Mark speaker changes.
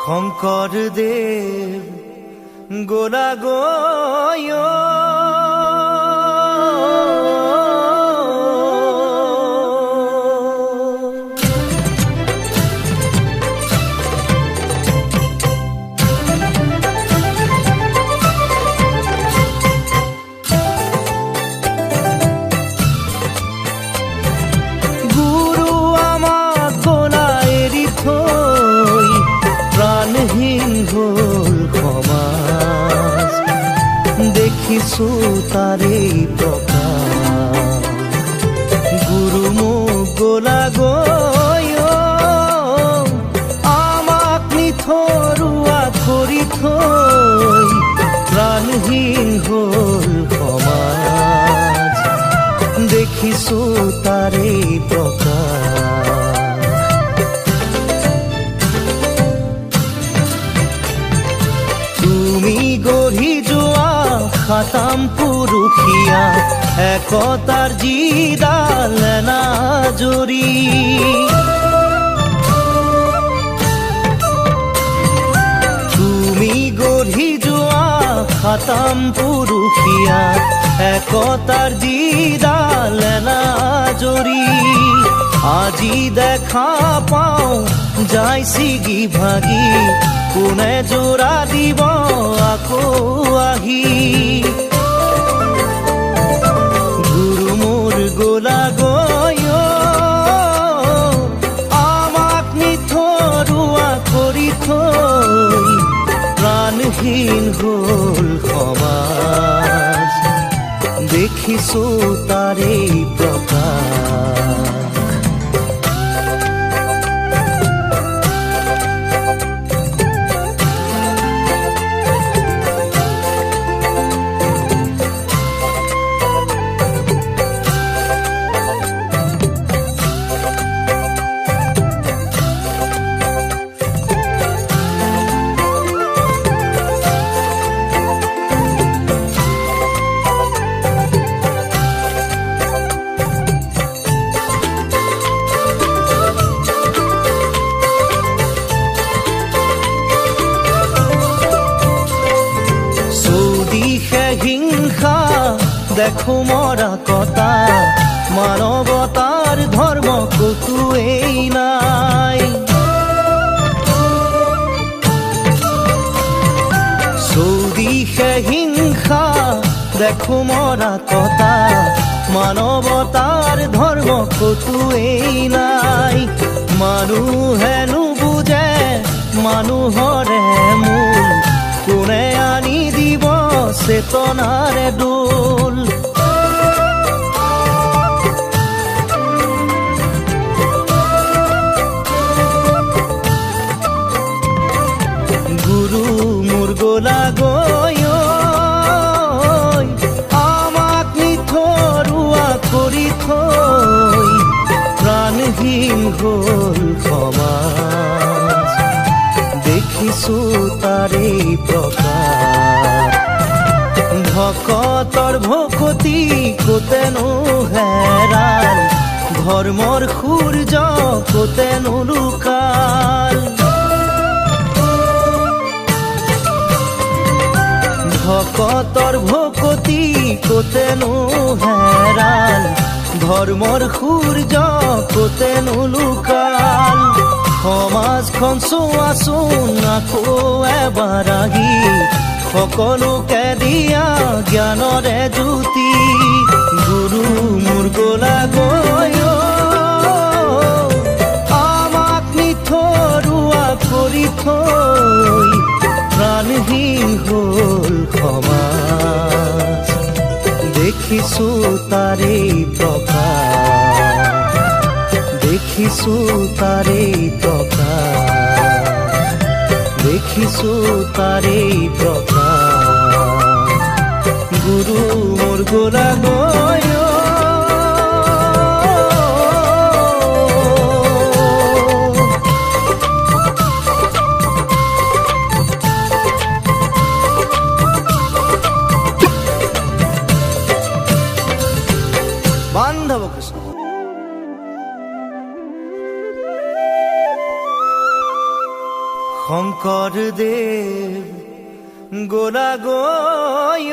Speaker 1: শঙ্কৰদেৱ গোলা গয় দেখিছো তাৰে প্ৰকাশ গুৰু মোক গোলা গয় আমাক নিথৰুৱা কৰি থৈ প্ৰাণহীন হ'ল সমাজ দেখিছো তাৰে প্ৰকাশ তুমি গঢ়ি যোৱা খাতাম পুৰুষীয়া একতাৰ যিডাল নাজৰি তুমি গঢ়ি যোৱা খাতাম পুৰুষীয়া একতাৰ যিডাল নাজৰি আজি দেখা পাওঁ যায় ছিগি ভাগি কোনে জোৰা দিব আকৌ আহি গুৰু মোৰ গোলা গয় আমাক নিথৰুৱা কৰি থৈ প্ৰাণহীন হ'ল সমাজ দেখিছো তাৰে প্ৰকাশ হিংসা দেখো মৰা কটা মানৱতাৰ ধৰ্ম কতোৱেই নাই চৌদিশে হিংসা দেখো মৰা কটা মানৱতাৰ ধৰ্ম কতোৱেই নাই মানুহে নুবুজে মানুহৰে মূল কোনে আনি দিব চেতনাৰে দোল গুৰু মোৰ গোলা গয় আমাক নিথৰুৱা কৰি থৈ প্ৰাণহীন হ'ল সমাজ দেখিছো তাৰে প্ৰকাশ ভকতৰ ভকতি কোতেনো হেৰাল ধৰ্মৰ সূৰ্য কোতেনো লুকাল ভকতৰ ভকতি কোতেনো হেৰাল ধৰ্মৰ সূৰ্য কোতেনো লুকাল সমাজখন চোৱাচোন আকৌ এবাৰ আহি সকলোকে দিয়া জ্ঞানৰে জ্যোতি গুৰু মোৰ গোলা গয় আমাক নিথৰুৱা কৰি থৈ প্ৰাণহীন হ'ল সমাজ দেখিছো তাৰে প্ৰকাশ দেখিছো তাৰে প্ৰকাশ দেখিছো তাৰে প্ৰকাশ গুৰু মোৰ গোলা গয় বান্ধৱ কৃষ্ণ শংকৰদেৱ গোৰা গৈ